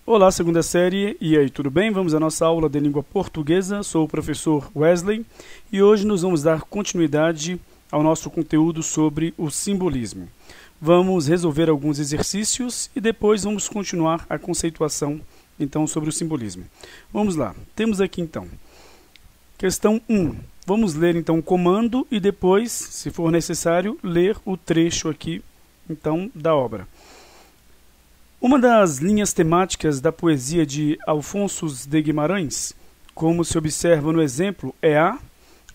Olá, segunda série, e aí, tudo bem? Vamos à nossa aula de língua portuguesa. Sou o professor Wesley e hoje nós vamos dar continuidade ao nosso conteúdo sobre o simbolismo. Vamos resolver alguns exercícios e depois vamos continuar a conceituação então sobre o simbolismo. Vamos lá, temos aqui então questão 1. Vamos ler então o comando e depois, se for necessário, ler o trecho aqui então da obra. Uma das linhas temáticas da poesia de Alfonso de Guimarães, como se observa no exemplo, é a...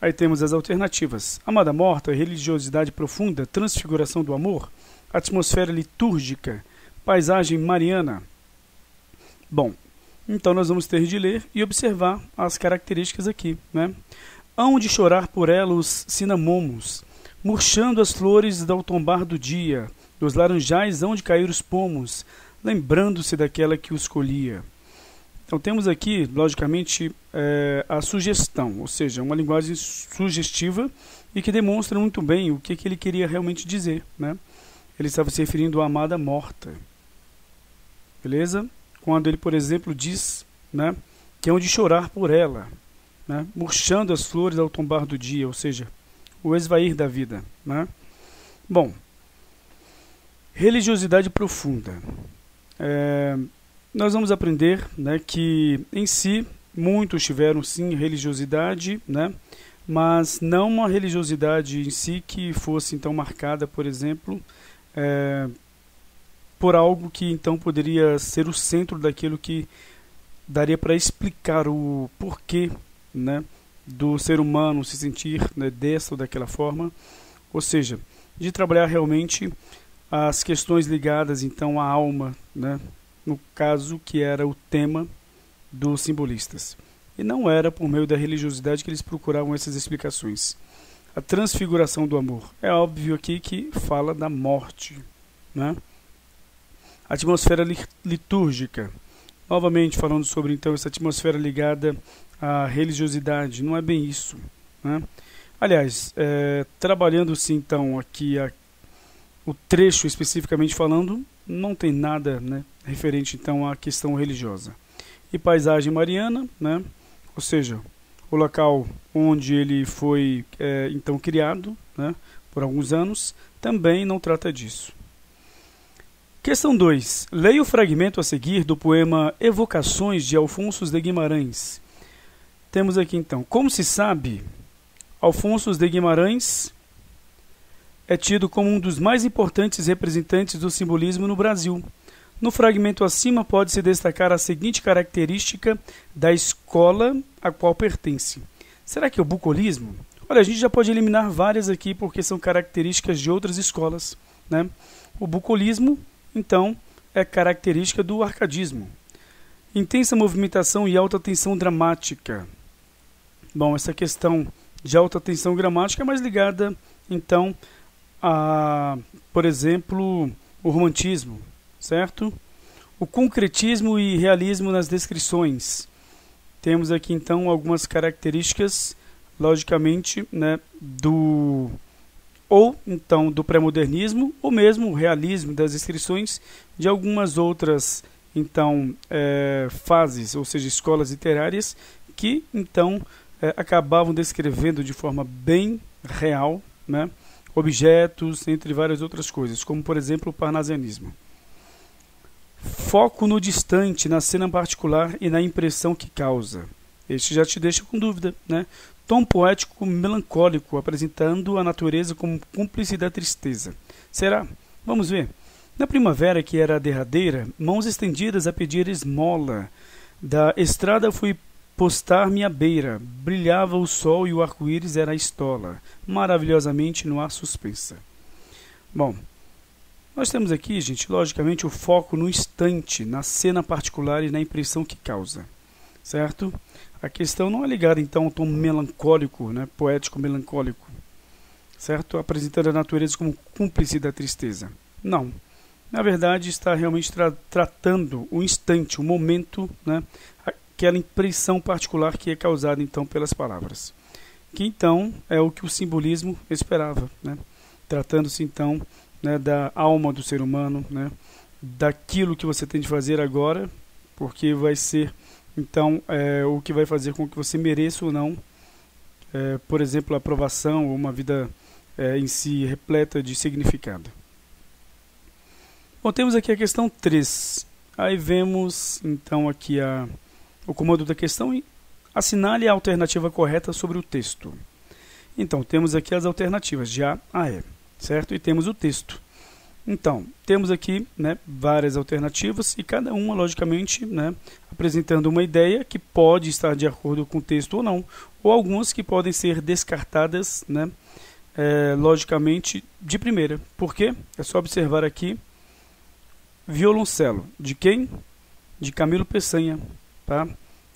Aí temos as alternativas: amada morta, religiosidade profunda, transfiguração do amor, atmosfera litúrgica, paisagem mariana. Bom, então nós vamos ter de ler e observar as características aqui, né? Hão de chorar por ela os cinamomos, murchando as flores ao tombar do dia, dos laranjais hão de cair os pomos, lembrando-se daquela que os colhia. Então temos aqui, logicamente, a sugestão, ou seja, uma linguagem sugestiva e que demonstra muito bem o que ele queria realmente dizer, né? Ele estava se referindo à amada morta. Beleza? Quando ele, por exemplo, diz, né, que hão de chorar por ela, né, murchando as flores ao tombar do dia, ou seja, o esvair da vida, né? Bom, religiosidade profunda. Nós vamos aprender, né, que em si muitos tiveram sim religiosidade, né, mas não uma religiosidade em si que fosse então marcada, por exemplo, por algo que então poderia ser o centro daquilo que daria para explicar o porquê, né, do ser humano se sentir, né, dessa ou daquela forma, ou seja, de trabalhar realmente as questões ligadas então à alma, né, no caso que era o tema dos simbolistas. E não era por meio da religiosidade que eles procuravam essas explicações. A transfiguração do amor. É óbvio aqui que fala da morte, né? A atmosfera litúrgica. Novamente falando sobre então essa atmosfera ligada à religiosidade. Não é bem isso, né? Aliás, trabalhando-se então aqui o trecho especificamente falando, não tem nada, né, referente então à questão religiosa. E paisagem mariana, né, ou seja, o local onde ele foi então criado, né, por alguns anos, também não trata disso. Questão 2. Leia o fragmento a seguir do poema Evocações de Alfonso de Guimarães. Temos aqui então, como se sabe, Alfonso de Guimarães é tido como um dos mais importantes representantes do simbolismo no Brasil. No fragmento acima pode-se destacar a seguinte característica da escola a qual pertence. Será que é o bucolismo? Olha, a gente já pode eliminar várias aqui porque são características de outras escolas, né? O bucolismo, então, é característica do arcadismo. Intensa movimentação e alta tensão dramática. Bom, essa questão de alta tensão gramática é mais ligada, então, por exemplo, o romantismo, certo? O concretismo e realismo nas descrições. Temos aqui então algumas características, logicamente, né, do pré-modernismo, ou mesmo o realismo das descrições de algumas outras então fases, ou seja, escolas literárias que então acabavam descrevendo de forma bem real, né, objetos, entre várias outras coisas, como por exemplo o parnasianismo. Foco no distante, na cena particular e na impressão que causa. Este já te deixa com dúvida, né? Tom poético melancólico, apresentando a natureza como cúmplice da tristeza. Será? Vamos ver. Na primavera, que era a derradeira, mãos estendidas a pedir esmola. Da estrada fui postar-me à beira, brilhava o sol e o arco-íris era a estola, maravilhosamente no ar suspensa. Bom, nós temos aqui, gente, logicamente o foco no instante, na cena particular e na impressão que causa, certo? A questão não é ligada então ao tom melancólico, né, poético melancólico, certo? Apresentando a natureza como cúmplice da tristeza. Não. Na verdade, está realmente tratando o instante, o momento, né, aquela impressão particular que é causada então pelas palavras, que então é o que o simbolismo esperava, né? Tratando-se então, né, da alma do ser humano, né, daquilo que você tem de fazer agora porque vai ser então o que vai fazer com que você mereça ou não, por exemplo, a aprovação ou uma vida em si repleta de significado. Bom, temos aqui a questão 3. Aí vemos então aqui o comando da questão e assinale a alternativa correta sobre o texto. Então, temos aqui as alternativas de A a E, certo? E temos o texto. Então, temos aqui, né, várias alternativas e cada uma, logicamente, né, apresentando uma ideia que pode estar de acordo com o texto ou não, ou algumas que podem ser descartadas, né, logicamente, de primeira. Por quê? É só observar aqui, Violoncelo. De quem? De Camilo Peçanha, tá?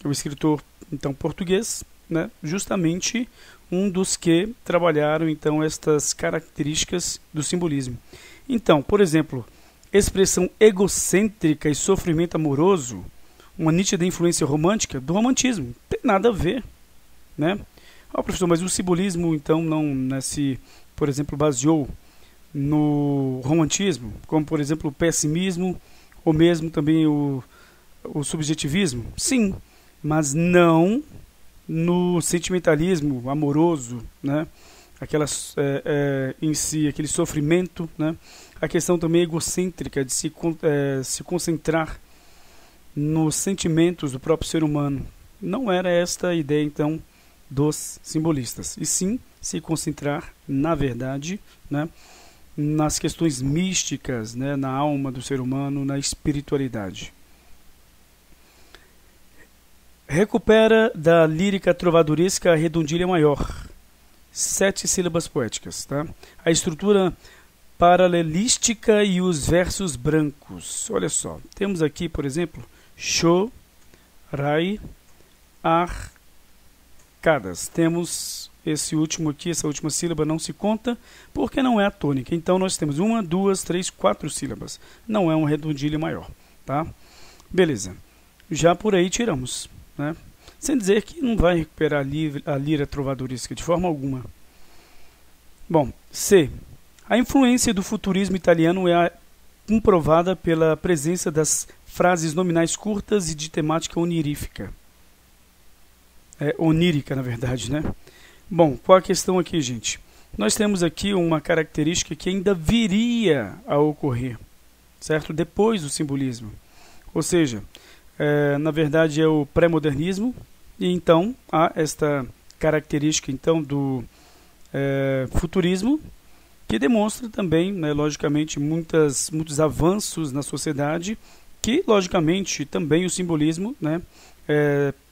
O escritor, então, português, né, justamente um dos que trabalharam, então, estas características do simbolismo. Então, por exemplo, expressão egocêntrica e sofrimento amoroso, uma nítida influência romântica do romantismo. Não tem nada a ver, né? Professor, mas o simbolismo, então, não se, por exemplo, baseou no romantismo, como, por exemplo, o pessimismo, ou mesmo também o subjetivismo? Sim, mas não no sentimentalismo amoroso, né? Em si, aquele sofrimento, né? A questão também egocêntrica de se concentrar nos sentimentos do próprio ser humano. Não era esta a ideia, então, dos simbolistas, e sim se concentrar, na verdade, né, nas questões místicas, né, na alma do ser humano, na espiritualidade. Recupera da lírica trovadoresca a redondilha maior. 7 sílabas poéticas, tá? A estrutura paralelística e os versos brancos. Olha só, temos aqui, por exemplo, cho, rai, arcadas. Temos esse último aqui, essa última sílaba não se conta, porque não é a tônica. Então nós temos 1, 2, 3, 4 sílabas. Não é um redondilho maior, tá? Beleza. Já por aí tiramos, né? Sem dizer que não vai recuperar a lira trovadoresca de forma alguma. Bom, C. A influência do futurismo italiano é comprovada pela presença das frases nominais curtas e de temática onírica. Onírica, na verdade, né? Bom, qual a questão aqui, gente? Nós temos aqui uma característica que ainda viria a ocorrer, certo? Depois do simbolismo. Ou seja, na verdade é o pré-modernismo, e então há esta característica então do futurismo, que demonstra também, né, logicamente, muitos avanços na sociedade, que logicamente também o simbolismo, né,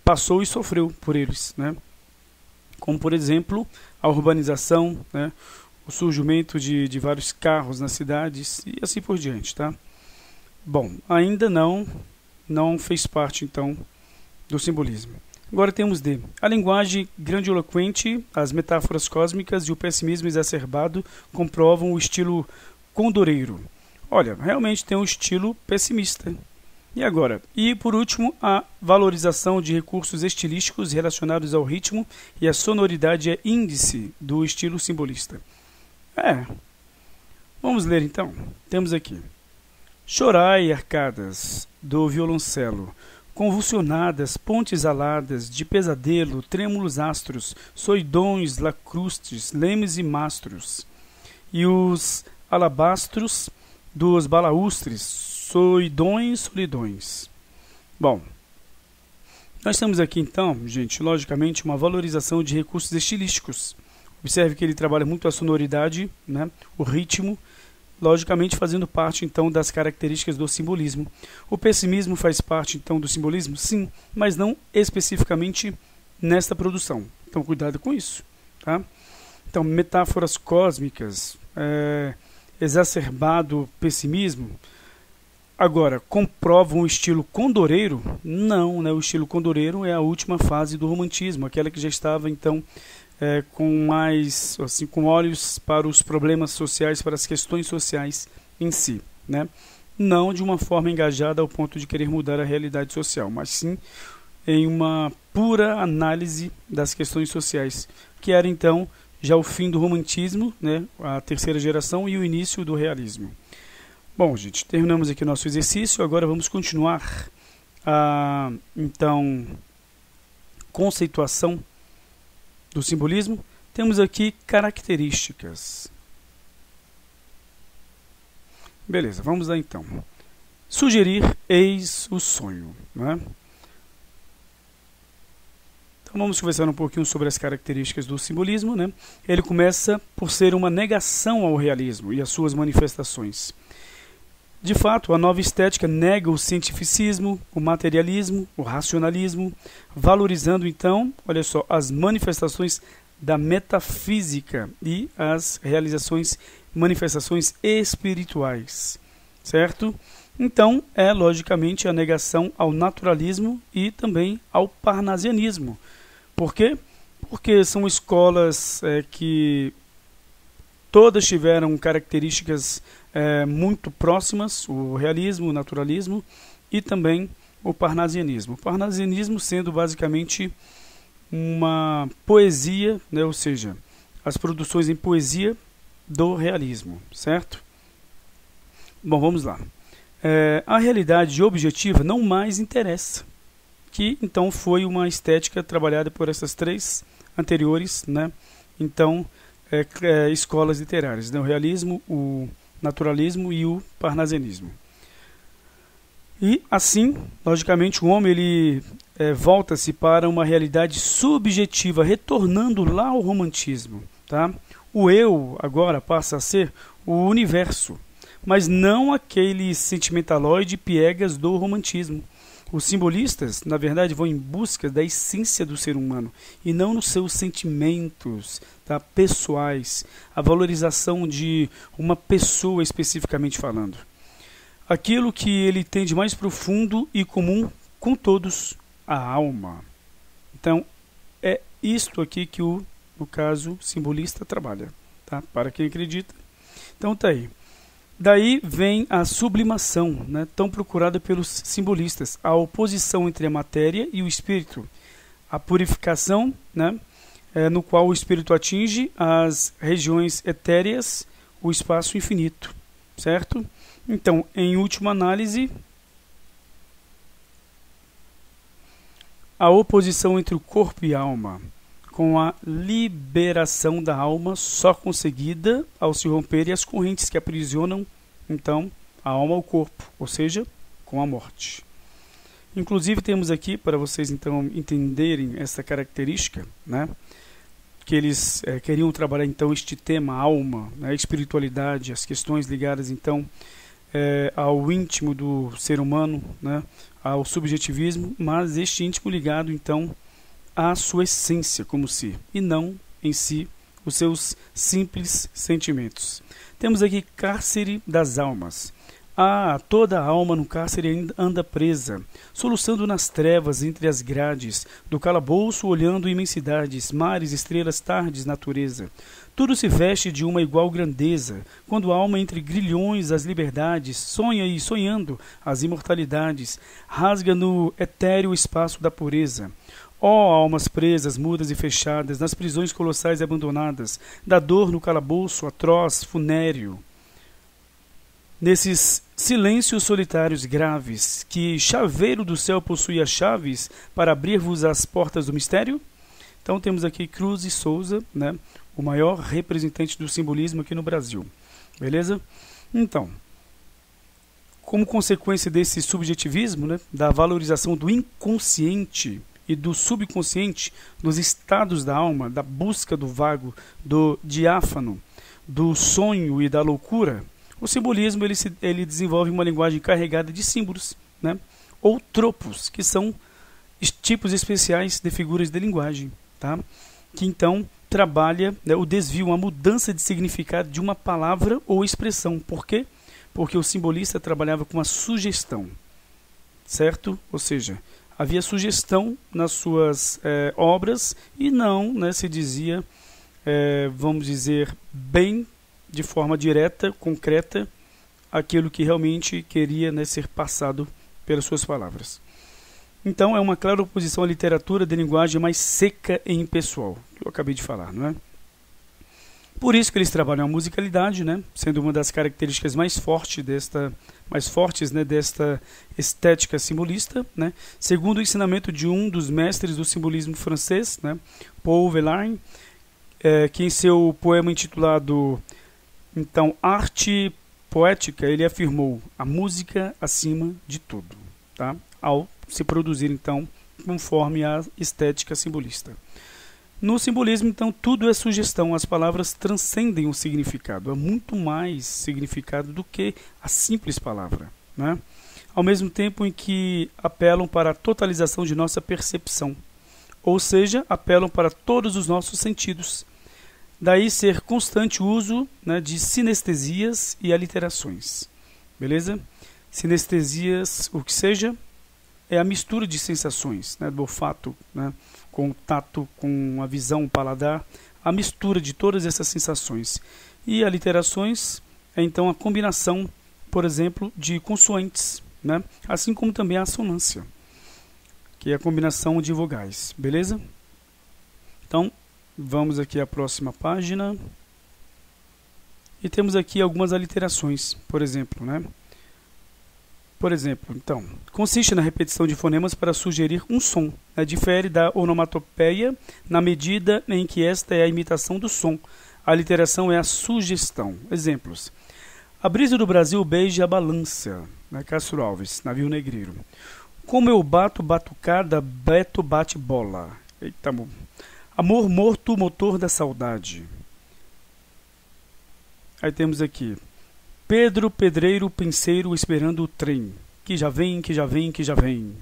passou e sofreu por eles, né? Como, por exemplo, a urbanização, né, o surgimento de vários carros nas cidades e assim por diante, tá? Bom, ainda não fez parte, então, do simbolismo. Agora temos D. A linguagem grandiloquente, as metáforas cósmicas e o pessimismo exacerbado comprovam o estilo condoreiro. Olha, realmente tem um estilo pessimista. E agora? E por último, a valorização de recursos estilísticos relacionados ao ritmo e a sonoridade é índice do estilo simbolista. Vamos ler então. Temos aqui. Chorai, arcadas, do violoncelo, convulsionadas, pontes aladas, de pesadelo, trêmulos astros, soidões, lacrustes, lemes e mastros, e os alabastros dos balaústres, soidões, solidões. Bom, nós temos aqui então, gente, logicamente, uma valorização de recursos estilísticos. Observe que ele trabalha muito a sonoridade, né, o ritmo, logicamente fazendo parte então das características do simbolismo. O pessimismo faz parte então do simbolismo? Sim, mas não especificamente nesta produção. Então cuidado com isso, tá? Então, metáforas cósmicas, exacerbado pessimismo. Agora, comprovam o estilo condoreiro? Não, né? O estilo condoreiro é a última fase do romantismo, aquela que já estava então com mais, assim, com olhos para os problemas sociais, para as questões sociais em si, né? Não de uma forma engajada ao ponto de querer mudar a realidade social, mas sim em uma pura análise das questões sociais, que era então já o fim do romantismo, né? A terceira geração, e o início do realismo. Bom, gente, terminamos aqui o nosso exercício, agora vamos continuar a então conceituação do simbolismo, temos aqui características. Beleza, vamos lá então. Sugerir, eis o sonho, né? Então vamos conversar um pouquinho sobre as características do simbolismo, né? Ele começa por ser uma negação ao realismo e às suas manifestações. De fato, a nova estética nega o cientificismo, o materialismo, o racionalismo, valorizando então, olha só, as manifestações da metafísica e as manifestações espirituais, certo? Então, é logicamente a negação ao naturalismo e também ao parnasianismo. Por quê? Porque são escolas que todas tiveram características muito próximas, o realismo, o naturalismo e também o parnasianismo. O parnasianismo sendo basicamente uma poesia, né, ou seja, as produções em poesia do realismo, certo? Bom, vamos lá. A realidade objetiva não mais interessa, que então foi uma estética trabalhada por essas três anteriores, né? Então, escolas literárias, né? O realismo, o naturalismo e o parnasianismo. E assim, logicamente, o homem ele volta-se para uma realidade subjetiva, retornando lá ao romantismo, tá? O eu agora passa a ser o universo, mas não aquele sentimentaloide piegas do romantismo. Os simbolistas, na verdade, vão em busca da essência do ser humano e não nos seus sentimentos, tá, pessoais, a valorização de uma pessoa especificamente falando. Aquilo que ele tem de mais profundo e comum com todos, a alma. Então, é isto aqui que no caso, simbolista trabalha, tá? Para quem acredita. Então tá aí. Daí vem a sublimação, né, tão procurada pelos simbolistas, a oposição entre a matéria e o espírito, a purificação, né, no qual o espírito atinge as regiões etéreas, o espaço infinito, certo? Então, em última análise, a oposição entre o corpo e a alma, com a liberação da alma só conseguida ao se romperem as correntes que aprisionam, então, a alma ao corpo, ou seja, com a morte. Inclusive, temos aqui, para vocês então entenderem essa característica, né, que eles queriam trabalhar então este tema, a alma, né, a espiritualidade, as questões ligadas então ao íntimo do ser humano, né, ao subjetivismo, mas este íntimo ligado então a sua essência como si, e não em si os seus simples sentimentos. Temos aqui cárcere das almas. Toda a alma no cárcere anda presa, soluçando nas trevas entre as grades, do calabouço olhando imensidades, mares, estrelas, tardes, natureza. Tudo se veste de uma igual grandeza, quando a alma entre grilhões as liberdades, sonha e sonhando as imortalidades, rasga no etéreo espaço da pureza. Ó almas presas, mudas e fechadas, nas prisões colossais e abandonadas, da dor no calabouço atroz, funéreo. Nesses silêncios solitários graves, que chaveiro do céu possui as chaves para abrir-vos as portas do mistério? Então temos aqui Cruz e Souza, né, o maior representante do simbolismo aqui no Brasil. Beleza? Então, como consequência desse subjetivismo, né, da valorização do inconsciente e do subconsciente, dos estados da alma, da busca do vago, do diáfano, do sonho e da loucura, o simbolismo ele desenvolve uma linguagem carregada de símbolos, né, ou tropos, que são tipos especiais de figuras de linguagem, tá, que então trabalha, né, o desvio, a mudança de significado de uma palavra ou expressão. Por quê? Porque o simbolista trabalhava com a sugestão, certo? Ou seja, havia sugestão nas suas obras e não, né, se dizia, vamos dizer, bem de forma direta, concreta, aquilo que realmente queria, né, ser passado pelas suas palavras. Então é uma clara oposição à literatura de linguagem mais seca e impessoal, que eu acabei de falar, não é? Por isso que eles trabalham a musicalidade, né, sendo uma das características mais fortes desta mais fortes, né, desta estética simbolista, né, segundo o ensinamento de um dos mestres do simbolismo francês, né, Paul Verlaine, que em seu poema intitulado então Arte Poética, ele afirmou a música acima de tudo, tá? Ao se produzir então conforme a estética simbolista. No simbolismo, então, tudo é sugestão, as palavras transcendem o significado, há muito mais significado do que a simples palavra, né? Ao mesmo tempo em que apelam para a totalização de nossa percepção, ou seja, apelam para todos os nossos sentidos. Daí ser constante o uso, né, de sinestesias e aliterações, beleza? Sinestesias, o que seja, é a mistura de sensações, né, do olfato, né, com o tato, com a visão, o paladar, a mistura de todas essas sensações. E aliterações é então a combinação, por exemplo, de consoantes, né, assim como também a assonância, que é a combinação de vogais, beleza? Então, vamos aqui à próxima página. E temos aqui algumas aliterações, por exemplo, né? Por exemplo, então, consiste na repetição de fonemas para sugerir um som. Difere da onomatopeia na medida em que esta é a imitação do som. A aliteração é a sugestão. Exemplos. A brisa do Brasil beija a balança. Castro Alves, navio negreiro. Como eu bato batucada, Beto bate bola. Eita, amor morto, motor da saudade. Aí temos aqui. Pedro, pedreiro, penseiro, esperando o trem. Que já vem, que já vem, que já vem.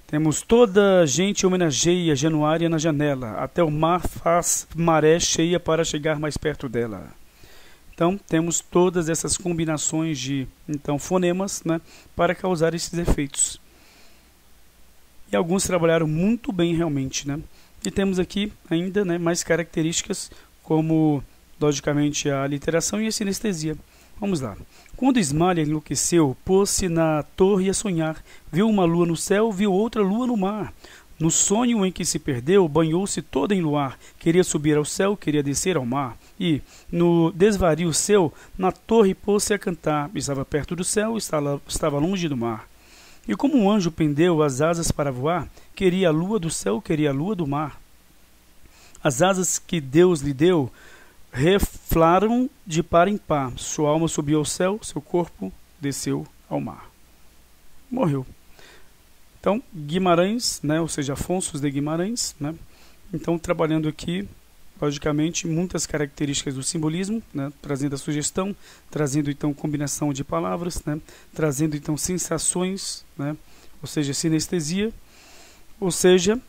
Temos toda gente homenageia Januária na janela. Até o mar faz maré cheia para chegar mais perto dela. Então, temos todas essas combinações de então, fonemas, né, para causar esses efeitos. E alguns trabalharam muito bem realmente, né? E temos aqui ainda, né, mais características como, logicamente, a aliteração e a sinestesia. Vamos lá. Quando Ismália enlouqueceu, pôs-se na torre a sonhar. Viu uma lua no céu, viu outra lua no mar. No sonho em que se perdeu, banhou-se toda em luar. Queria subir ao céu, queria descer ao mar. E, no desvario seu, na torre pôs-se a cantar. Estava perto do céu, estava longe do mar. E como um anjo pendeu as asas para voar, queria a lua do céu, queria a lua do mar. As asas que Deus lhe deu reflaram de par em par. Sua alma subiu ao céu, seu corpo desceu ao mar. Morreu. Então, Guimarães, né, ou seja, Afonso de Guimarães, né, então trabalhando aqui, logicamente, muitas características do simbolismo, né, trazendo a sugestão, trazendo então combinação de palavras, né, trazendo então sensações, né, ou seja, sinestesia, ou seja,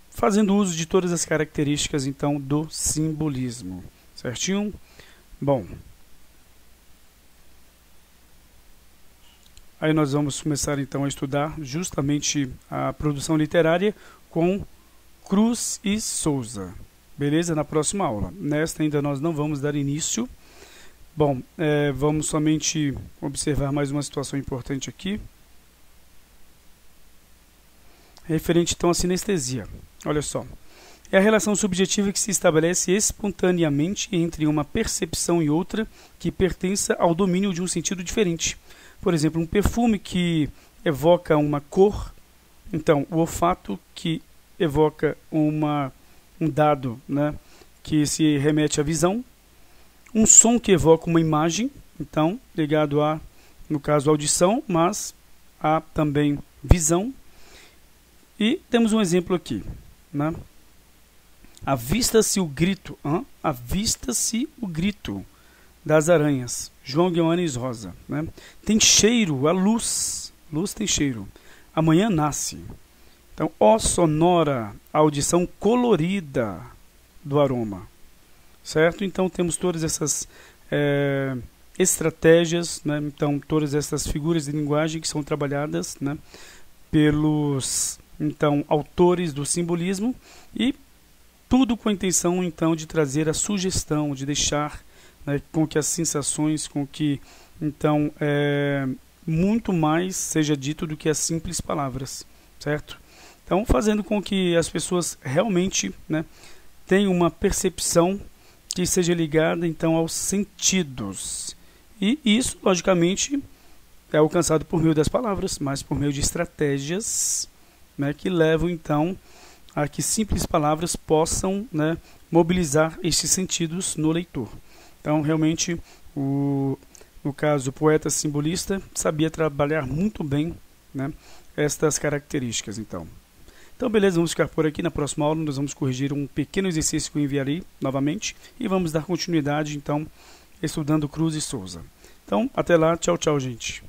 fazendo uso de todas as características então do simbolismo. Certinho? Bom. Aí nós vamos começar então a estudar justamente a produção literária com Cruz e Souza. Beleza? Na próxima aula. Nesta ainda nós não vamos dar início. Bom, vamos somente observar mais uma situação importante aqui. Referente então à sinestesia. Olha só. É a relação subjetiva que se estabelece espontaneamente entre uma percepção e outra que pertença ao domínio de um sentido diferente. Por exemplo, um perfume que evoca uma cor, então o olfato que evoca um dado, né, que se remete à visão, um som que evoca uma imagem, então ligado a, no caso, audição, mas a também visão. E temos um exemplo aqui, né? Avista-se o grito, avista-se o grito das aranhas. João Guimarães Rosa, né? Tem cheiro, a luz tem cheiro. Amanhã nasce. Então, ó sonora, a audição colorida do aroma, certo? Então temos todas essas estratégias, né? Então todas essas figuras de linguagem que são trabalhadas, né, pelos então autores do simbolismo, e tudo com a intenção, então, de trazer a sugestão, de deixar, né, com que as sensações, com que, então, muito mais seja dito do que as simples palavras, certo? Então, fazendo com que as pessoas realmente, né, tenham uma percepção que seja ligada, então, aos sentidos. E isso, logicamente, é alcançado por meio das palavras, mas por meio de estratégias, né, que levam então a que simples palavras possam, né, mobilizar estes sentidos no leitor. Então, realmente, no caso, o poeta simbolista sabia trabalhar muito bem, né, estas características. Então, beleza, vamos ficar por aqui. Na próxima aula nós vamos corrigir um pequeno exercício que eu enviarei novamente e vamos dar continuidade, então, estudando Cruz e Souza. Então, até lá, tchau, tchau, gente.